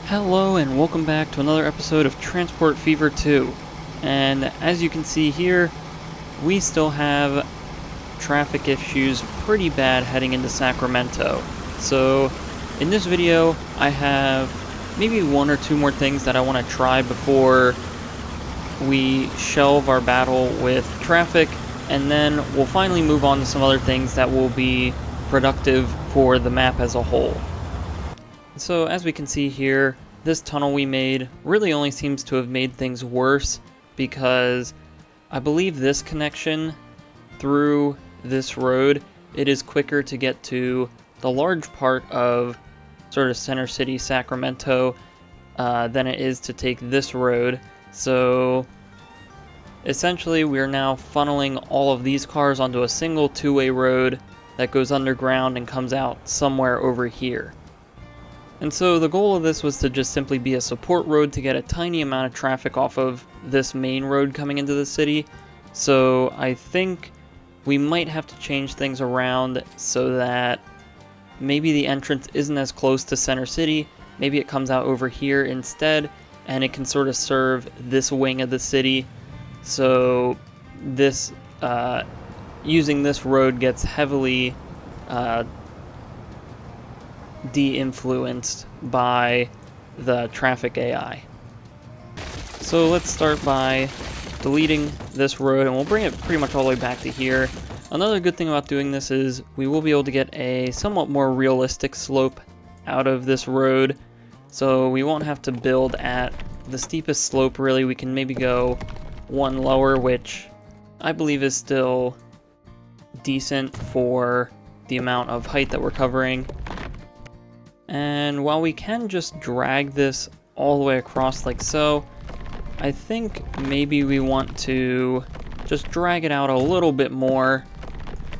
Hello and welcome back to another episode of Transport Fever 2. And as you can see here, we still have traffic issues pretty bad heading into Sacramento. So in this video, I have maybe one or two more things that I want to try before we shelve our battle with traffic, and then we'll finally move on to some other things that will be productive for the map as a whole. So as we can see here, this tunnel we made really only seems to have made things worse, because I believe this connection through this road, it is quicker to get to the large part of sort of Center City, Sacramento, than it is to take this road. So essentially we're now funneling all of these cars onto a single two-way road that goes underground and comes out somewhere over here. And so the goal of this was to just simply be a support road to get a tiny amount of traffic off of this main road coming into the city. So I think we might have to change things around so that maybe the entrance isn't as close to Center City. Maybe it comes out over here instead, and it can sort of serve this wing of the city. So this, using this road gets heavily de-influenced by the traffic AI. So let's start by deleting this road, and we'll bring it pretty much all the way back to here. Another good thing about doing this is we will be able to get a somewhat more realistic slope out of this road, so we won't have to build at the steepest slope really. We can maybe go one lower, which I believe is still decent for the amount of height that we're covering. And while we can just drag this all the way across like so, I think maybe we want to just drag it out a little bit more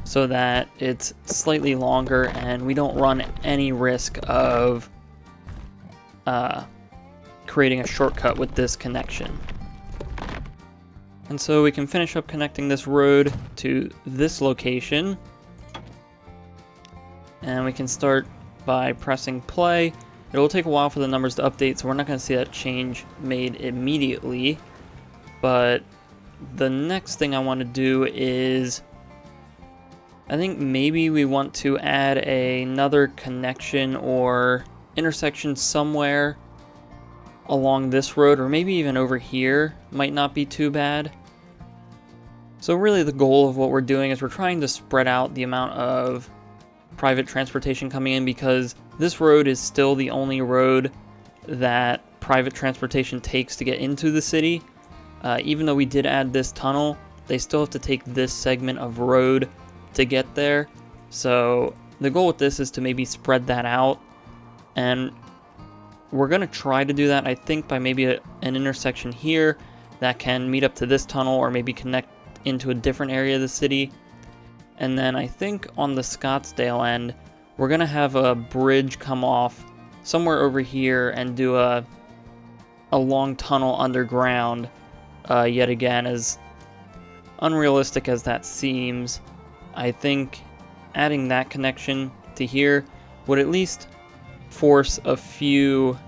so that it's slightly longer and we don't run any risk of creating a shortcut with this connection. And so we can finish up connecting this road to this location, and we can start by pressing play. It will take a while for the numbers to update, so we're not going to see that change made immediately. But the next thing I want to do is, I think maybe we want to add another connection or intersection somewhere along this road, or maybe even over here might not be too bad. So really the goal of what we're doing is we're trying to spread out the amount of private transportation coming in, because this road is still the only road that private transportation takes to get into the city. Even though we did add this tunnel, they still have to take this segment of road to get there. So the goal with this is to maybe spread that out, and we're going to try to do that, I think, by maybe an intersection here that can meet up to this tunnel, or maybe connect into a different area of the city. And then I think on the Scottsdale end, we're going to have a bridge come off somewhere over here and do a long tunnel underground. Yet again, as unrealistic as that seems, I think adding that connection to here would at least force a few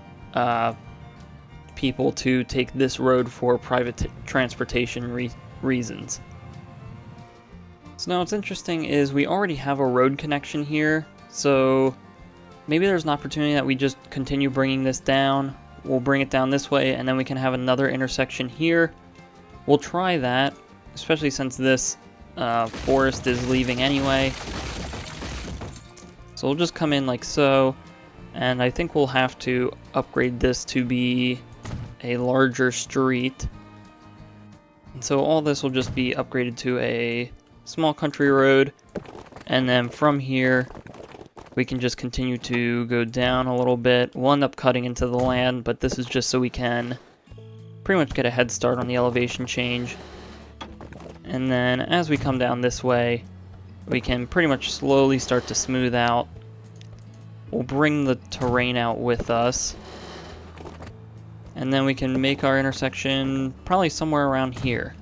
people to take this road for private transportation reasons. So now what's interesting is we already have a road connection here, so maybe there's an opportunity that we just continue bringing this down. We'll bring it down this way, and then we can have another intersection here. We'll try that, especially since this forest is leaving anyway. So we'll just come in like so, and I think we'll have to upgrade this to be a larger street. And so all this will just be upgraded to a small country road, and then from here we can just continue to go down a little bit. We'll end up cutting into the land, but this is just so we can pretty much get a head start on the elevation change. And then as we come down this way, we can pretty much slowly start to smooth out. We'll bring the terrain out with us, and then we can make our intersection probably somewhere around here.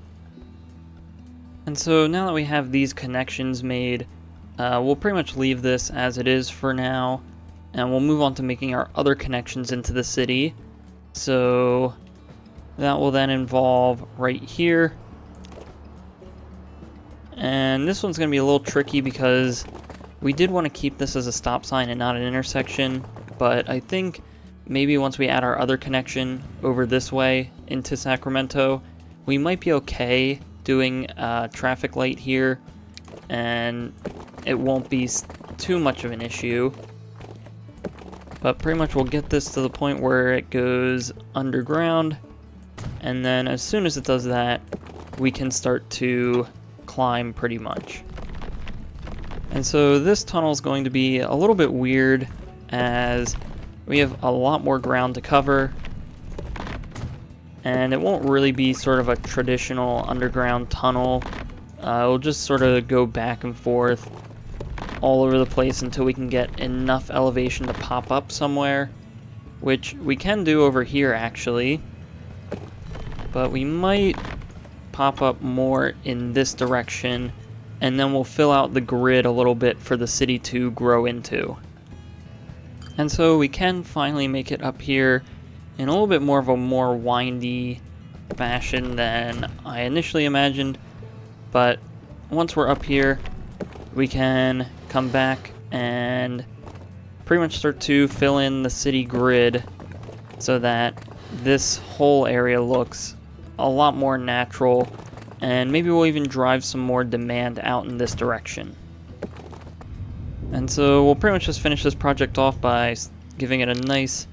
And so now that we have these connections made, we'll pretty much leave this as it is for now. and we'll move on to making our other connections into the city. So that will then involve right here. And this one's going to be a little tricky because we did want to keep this as a stop sign and not an intersection, but I think maybe once we add our other connection over this way into Sacramento, we might be okay doing a traffic light here, and it won't be too much of an issue. But pretty much we'll get this to the point where it goes underground, and then as soon as it does that, we can start to climb pretty much. And so this tunnel is going to be a little bit weird as we have a lot more ground to cover, and it won't really be sort of a traditional underground tunnel. It'll just sort of go back and forth all over the place until we can get enough elevation to pop up somewhere, which we can do over here actually, but we might pop up more in this direction, and then we'll fill out the grid a little bit for the city to grow into. And so we can finally make it up here in a little bit more of a more windy fashion than I initially imagined, but once we're up here, we can come back and pretty much start to fill in the city grid so that this whole area looks a lot more natural, and maybe we'll even drive some more demand out in this direction. And so we'll pretty much just finish this project off by giving it a nice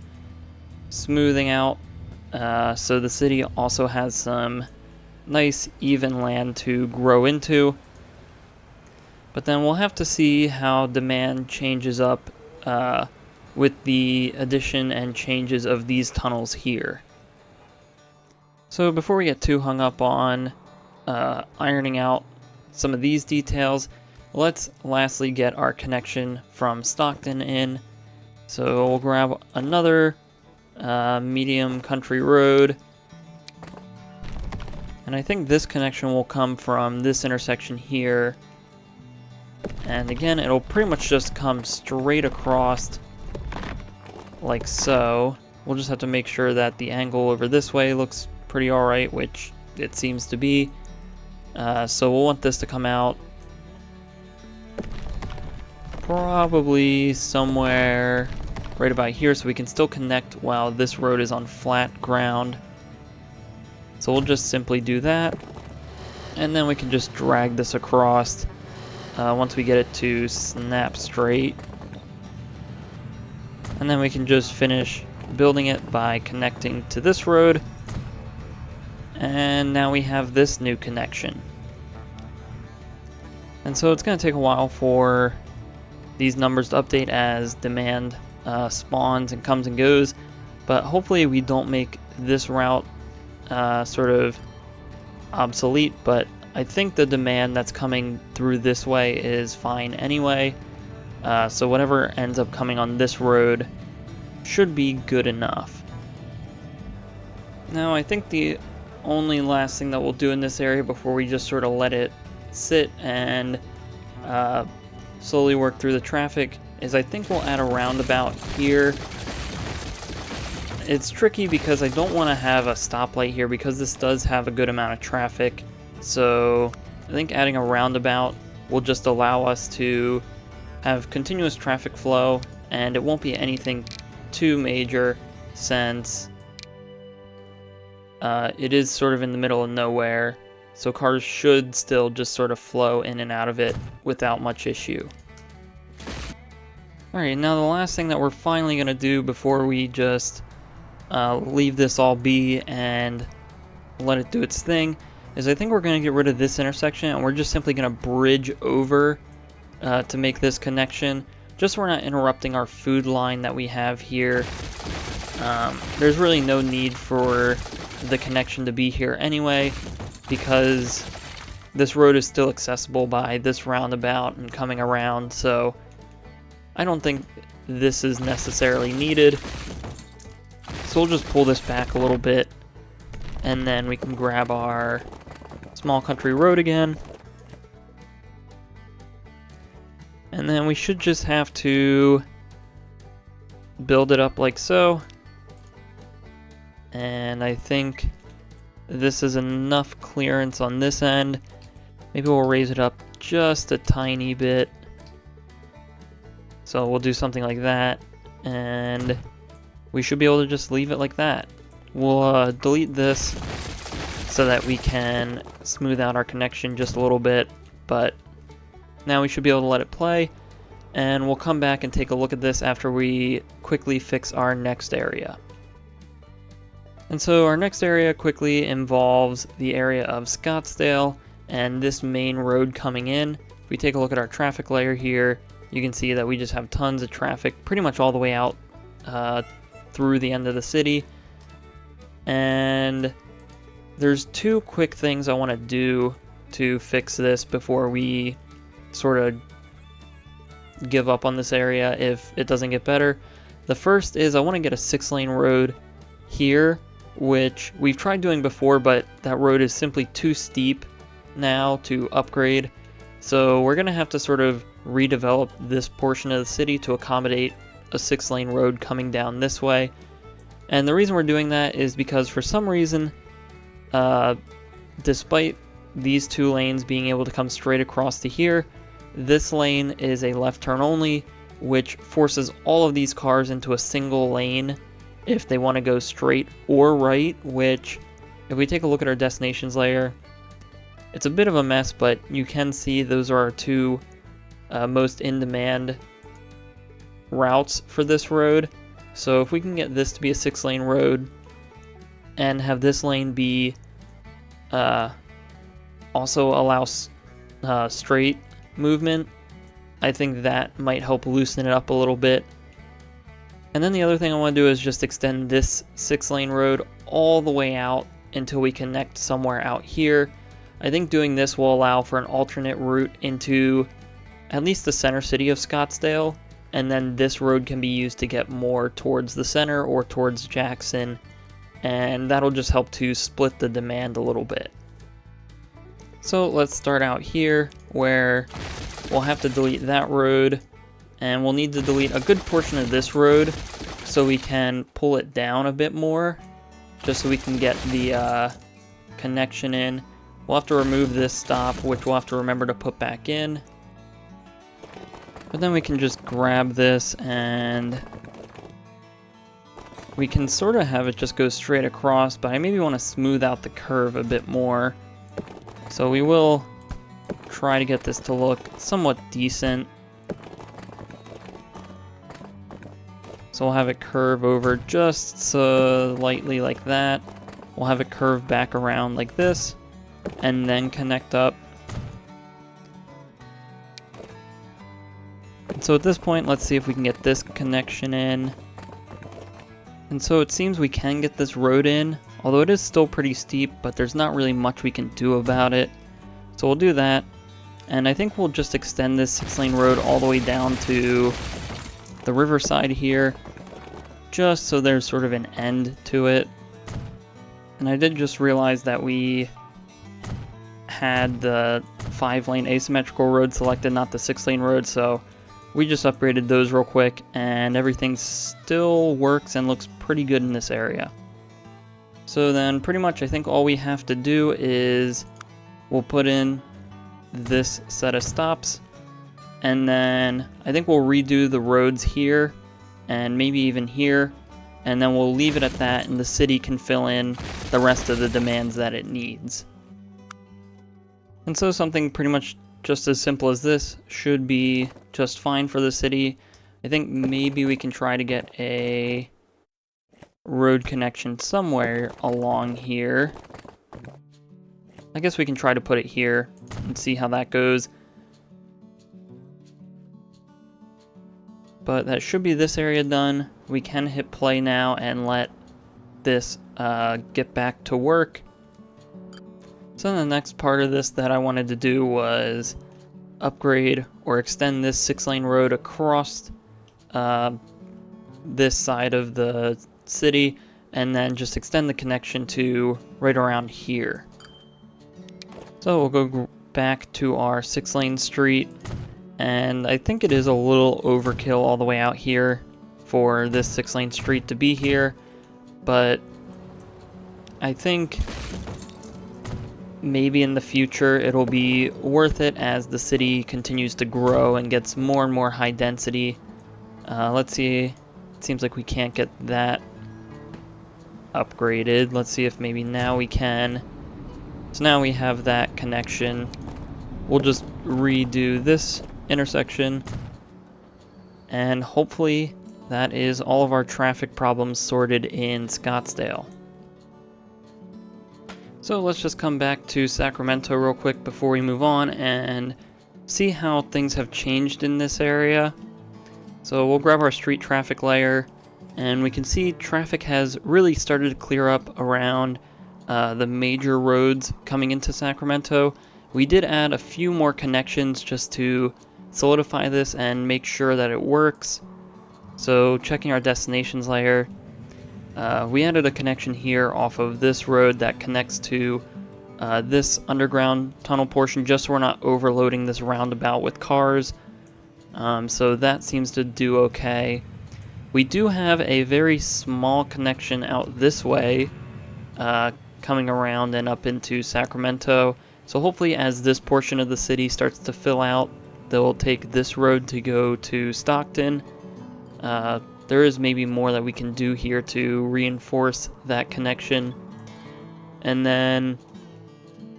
smoothing out, so the city also has some nice even land to grow into. But then we'll have to see how demand changes up with the addition and changes of these tunnels here. So before we get too hung up on ironing out some of these details, let's lastly get our connection from Stockton in. So we'll grab another medium country road, and I think this connection will come from this intersection here. And again, it'll pretty much just come straight across like so. We'll just have to make sure that the angle over this way looks pretty alright, which it seems to be. So we'll want this to come out probably somewhere right about here, so we can still connect while this road is on flat ground. So we'll just simply do that, and then we can just drag this across once we get it to snap straight. And then we can just finish building it by connecting to this road. And now we have this new connection. And so it's going to take a while for these numbers to update as demand spawns and comes and goes, but hopefully we don't make this route sort of obsolete. But I think the demand that's coming through this way is fine anyway, so whatever ends up coming on this road should be good enough. Now I think the only last thing that we'll do in this area before we just sort of let it sit and slowly work through the traffic is I think we'll add a roundabout here. It's tricky because I don't want to have a stoplight here because this does have a good amount of traffic. So I think adding a roundabout will just allow us to have continuous traffic flow, and it won't be anything too major since it is sort of in the middle of nowhere. So cars should still just sort of flow in and out of it without much issue. Alright, now the last thing that we're finally going to do before we just leave this all be and let it do its thing is I think we're going to get rid of this intersection, and we're just simply going to bridge over to make this connection, just so we're not interrupting our food line that we have here. There's really no need for the connection to be here anyway, because this road is still accessible by this roundabout and coming around, so I don't think this is necessarily needed. So we'll just pull this back a little bit, and then we can grab our small country road again. And then we should just have to build it up like so. And I think this is enough clearance on this end. Maybe we'll raise it up just a tiny bit. So we'll do something like that, and we should be able to just leave it like that. We'll delete this so that we can smooth out our connection just a little bit, but now we should be able to let it play, and we'll come back and take a look at this after we quickly fix our next area. And so our next area quickly involves the area of Scottsdale and this main road coming in. If we take a look at our traffic layer here, you can see that we just have tons of traffic pretty much all the way out through the end of the city. And there's two quick things I want to do to fix this before we sort of give up on this area if it doesn't get better. The first is I want to get a 6-lane road here, which we've tried doing before, but that road is simply too steep now to upgrade. So we're going to have to sort of redevelop this portion of the city to accommodate a 6-lane road coming down this way. And the reason we're doing that is because for some reason, despite these 2 lanes being able to come straight across to here, this lane is a left turn only, which forces all of these cars into a single lane if they want to go straight or right, which if we take a look at our destinations layer, it's a bit of a mess, but you can see those are our 2 most in-demand routes for this road. So if we can get this to be a 6-lane road and have this lane be also allow straight movement, I think that might help loosen it up a little bit. And then the other thing I want to do is just extend this 6-lane road all the way out until we connect somewhere out here. I think doing this will allow for an alternate route into at least the center city of Scottsdale, and then this road can be used to get more towards the center or towards Jackson, and that'll just help to split the demand a little bit. So let's start out here where we'll have to delete that road, and we'll need to delete a good portion of this road so we can pull it down a bit more, just so we can get the connection in. We'll have to remove this stop, which we'll have to remember to put back in. But then we can just grab this and we can sort of have it just go straight across, but I maybe want to smooth out the curve a bit more. So we will try to get this to look somewhat decent. So we'll have it curve over just slightly like that. We'll have it curve back around like this and then connect up. And so at this point, let's see if we can get this connection in. And so it seems we can get this road in, although it is still pretty steep, but there's not really much we can do about it. So we'll do that. And I think we'll just extend this 6-lane road all the way down to the riverside here, just so there's sort of an end to it. And I did just realize that we had the 5-lane asymmetrical road selected, not the 6-lane road, so we just upgraded those real quick, and everything still works and looks pretty good in this area. So then pretty much I think all we have to do is we'll put in this set of stops, and then I think we'll redo the roads here and maybe even here, and then we'll leave it at that, and the city can fill in the rest of the demands that it needs. And so something pretty much just as simple as this should be just fine for the city. I think maybe we can try to get a road connection somewhere along here. I guess we can try to put it here and see how that goes. But that should be this area done. We can hit play now and let this get back to work. So the next part of this that I wanted to do was upgrade or extend this 6-lane road across this side of the city, and then just extend the connection to right around here. So we'll go back to our 6-lane street, and I think it is a little overkill all the way out here for this 6-lane street to be here, but I think maybe in the future it'll be worth it as the city continues to grow and gets more and more high density. Let's see, it seems like we can't get that upgraded. Let's see if maybe now we can. So now we have that connection. We'll just redo this intersection, and hopefully that is all of our traffic problems sorted in Scottsdale. So let's just come back to Sacramento real quick before we move on and see how things have changed in this area. So we'll grab our street traffic layer, and we can see traffic has really started to clear up around the major roads coming into Sacramento. We did add a few more connections just to solidify this and make sure that it works. So checking our destinations layer, we added a connection here off of this road that connects to this underground tunnel portion, just so we're not overloading this roundabout with cars. So that seems to do okay. We do have a very small connection out this way, coming around and up into Sacramento. So hopefully as this portion of the city starts to fill out, they'll take this road to go to Stockton. There is maybe more that we can do here to reinforce that connection. And then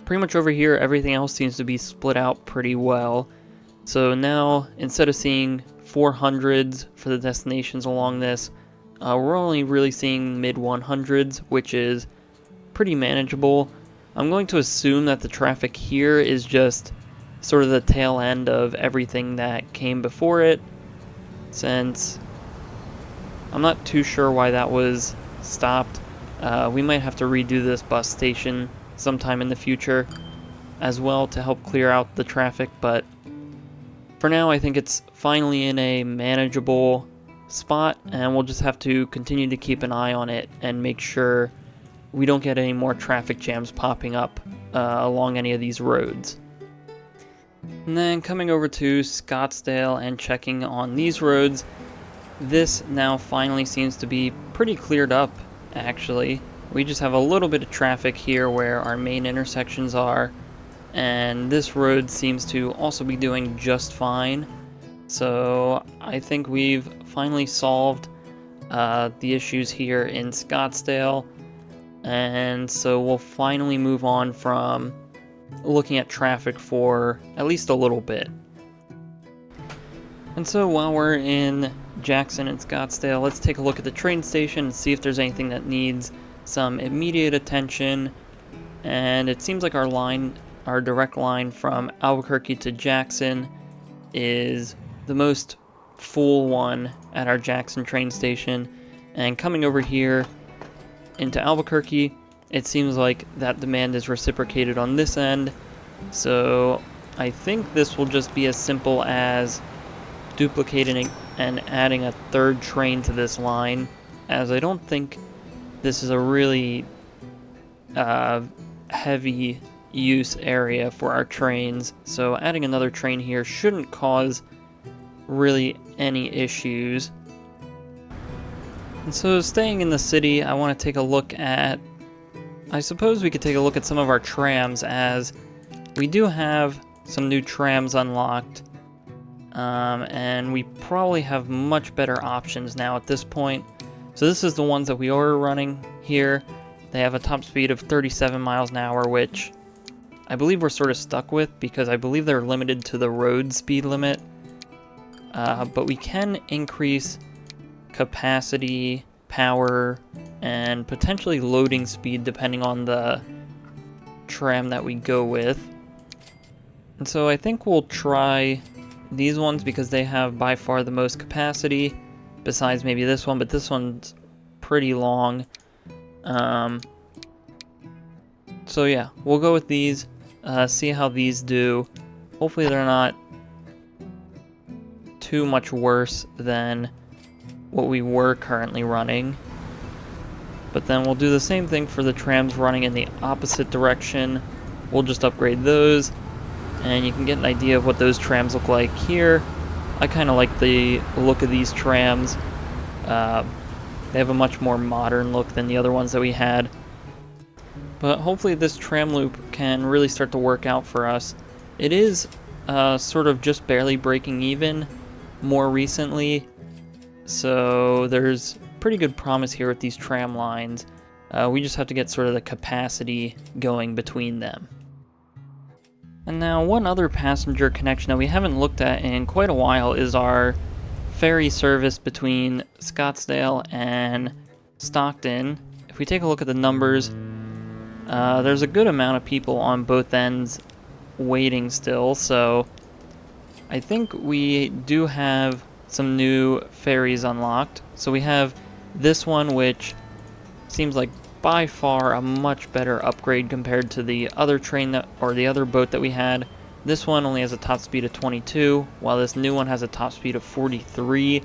pretty much over here, everything else seems to be split out pretty well. So now, instead of seeing 400s for the destinations along this, we're only really seeing mid-100s, which is pretty manageable. I'm going to assume that the traffic here is just sort of the tail end of everything that came before it, since I'm not too sure why that was stopped. We might have to redo this bus station sometime in the future as well to help clear out the traffic, but for now I think it's finally in a manageable spot, and we'll just have to continue to keep an eye on it and make sure we don't get any more traffic jams popping up along any of these roads. And then coming over to Scottsdale and checking on these roads, this now finally seems to be pretty cleared up, actually. We just have a little bit of traffic here where our main intersections are, and this road seems to also be doing just fine. So I think we've finally solved the issues here in Scottsdale, and so we'll finally move on from looking at traffic for at least a little bit. And so while we're in Jackson and Scottsdale, let's take a look at the train station and see if there's anything that needs some immediate attention. And it seems like our direct line from Albuquerque to Jackson is the most full one at our Jackson train station. And coming over here into Albuquerque, it seems like that demand is reciprocated on this end. So I think this will just be as simple as duplicating and adding a third train to this line, as I don't think this is a really heavy use area for our trains. So adding another train here shouldn't cause really any issues. And so staying in the city, I want to take a look at, I suppose we could take a look at some of our trams, as we do have some new trams unlocked. And we probably have much better options now at this point. So this is the ones that we are running here. They have a top speed of 37 miles an hour, which I believe we're sort of stuck with because I believe they're limited to the road speed limit. But we can increase capacity, power, and potentially loading speed depending on the tram that we go with. And so I think we'll try these ones because they have by far the most capacity, besides maybe this one, but this one's pretty long. So yeah, we'll go with these, see how these do. Hopefully they're not too much worse than what we were currently running. But then we'll do the same thing for the trams running in the opposite direction. We'll just upgrade those, and you can get an idea of what those trams look like here. I kind of like the look of these trams. They have a much more modern look than the other ones that we had. But hopefully this tram loop can really start to work out for us. It is sort of just barely breaking even more recently, so there's pretty good promise here with these tram lines. We just have to get sort of the capacity going between them. And now one other passenger connection that we haven't looked at in quite a while is our ferry service between Scottsdale and Stockton. If we take a look at the numbers, there's a good amount of people on both ends waiting still, so I think we do have some new ferries unlocked. So we have this one, which seems like by far a much better upgrade compared to the other train or the other boat that we had. This one only has a top speed of 22, while this new one has a top speed of 43.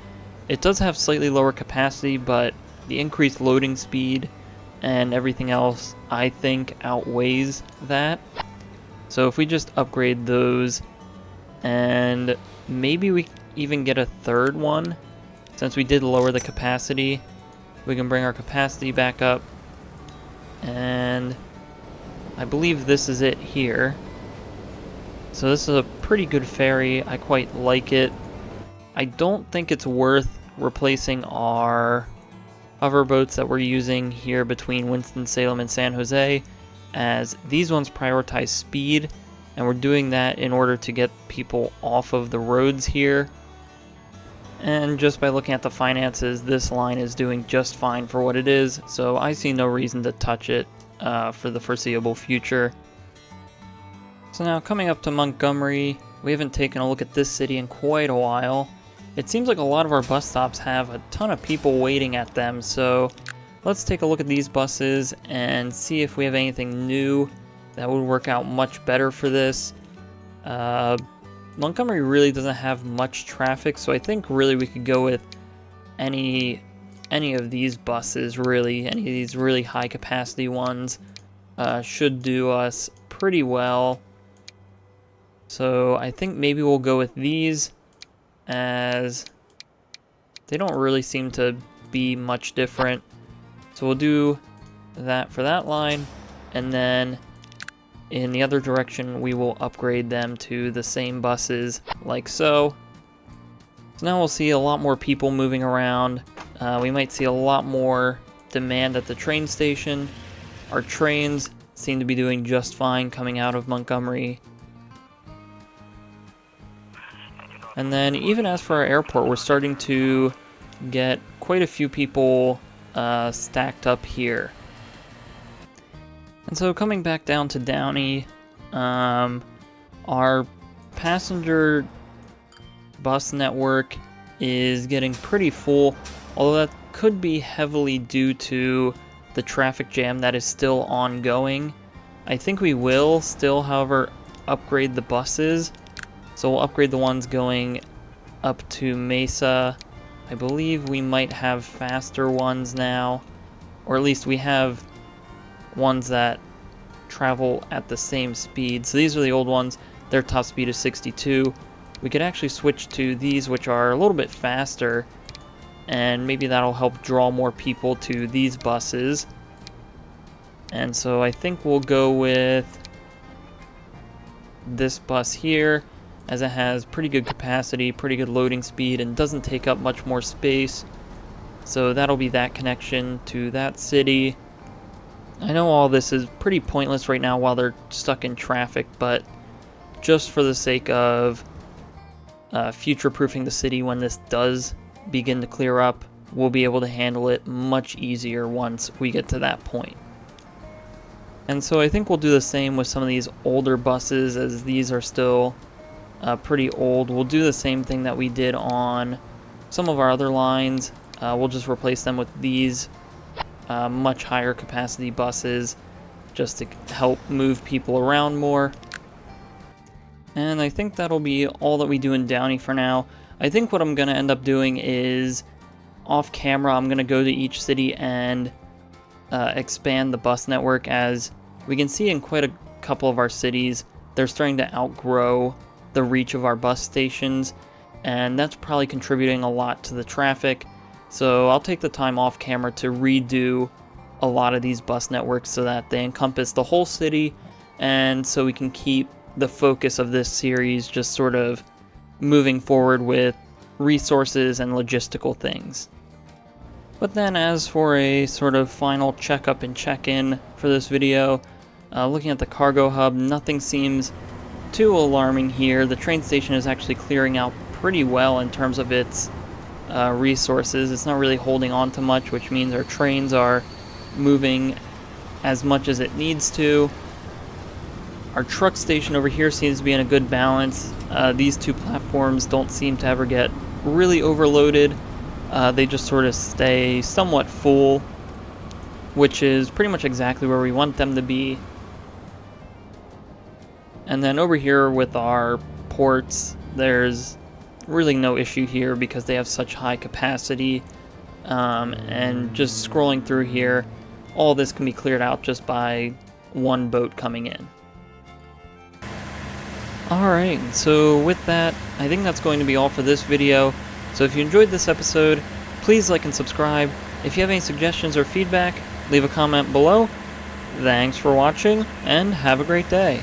It does have slightly lower capacity, but the increased loading speed and everything else, I think, outweighs that. So if we just upgrade those, and maybe we even get a third one, since we did lower the capacity, we can bring our capacity back up, and I believe this is it here. So this is a pretty good ferry. I quite like it. I don't think it's worth replacing our hoverboats that we're using here between Winston-Salem and San Jose, as these ones prioritize speed, and we're doing that in order to get people off of the roads here. And just by looking at the finances, this line is doing just fine for what it is, so I see no reason to touch it for the foreseeable future. So now coming up to Montgomery, we haven't taken a look at this city in quite a while. It seems like a lot of our bus stops have a ton of people waiting at them, so let's take a look at these buses and see if we have anything new that would work out much better for this. Montgomery really doesn't have much traffic, so I think really we could go with any of these buses, really. Any of these really high capacity ones should do us pretty well. So I think maybe we'll go with these, as they don't really seem to be much different. So we'll do that for that line, and then in the other direction we will upgrade them to the same buses, like so. So now we'll see a lot more people moving around. We might see a lot more demand at the train station. Our trains seem to be doing just fine coming out of Montgomery. And then even as for our airport, we're starting to get quite a few people stacked up here. And so coming back down to Downey, our passenger bus network is getting pretty full, although that could be heavily due to the traffic jam that is still ongoing. I think we will still, however, upgrade the buses. So we'll upgrade the ones going up to Mesa. I believe we might have faster ones now, or at least we have ones that travel at the same speed. So these are the old ones. Their top speed is 62. We could actually switch to these, which are a little bit faster, and maybe that'll help draw more people to these buses. And so I think we'll go with this bus here, as it has pretty good capacity, pretty good loading speed, and doesn't take up much more space. So that'll be that connection to that city. I know all this is pretty pointless right now while they're stuck in traffic, but just for the sake of future-proofing the city when this does begin to clear up, we'll be able to handle it much easier once we get to that point. And so I think we'll do the same with some of these older buses, as these are still pretty old. We'll do the same thing that we did on some of our other lines. We'll just replace them with these much higher capacity buses, just to help move people around more. And I think that'll be all that we do in Downey for now. I think what I'm going to end up doing is, off camera, I'm going to go to each city and expand the bus network. As we can see in quite a couple of our cities, they're starting to outgrow the reach of our bus stations, and that's probably contributing a lot to the traffic, So I'll take the time off camera to redo a lot of these bus networks so that they encompass the whole city, and so we can keep the focus of this series just sort of moving forward with resources and logistical things. But then as for a sort of final checkup and check-in for this video, looking at the cargo hub, nothing seems too alarming here. The train station is actually clearing out pretty well in terms of its resources. It's not really holding on to much, which means our trains are moving as much as it needs to. Our truck station over here seems to be in a good balance. These two platforms don't seem to ever get really overloaded. They just sort of stay somewhat full, which is pretty much exactly where we want them to be. And then over here with our ports, there's really no issue here because they have such high capacity. And just scrolling through here, all this can be cleared out just by one boat coming in. Alright, so with that, I think that's going to be all for this video. So if you enjoyed this episode, please like and subscribe. If you have any suggestions or feedback, leave a comment below. Thanks for watching, and have a great day.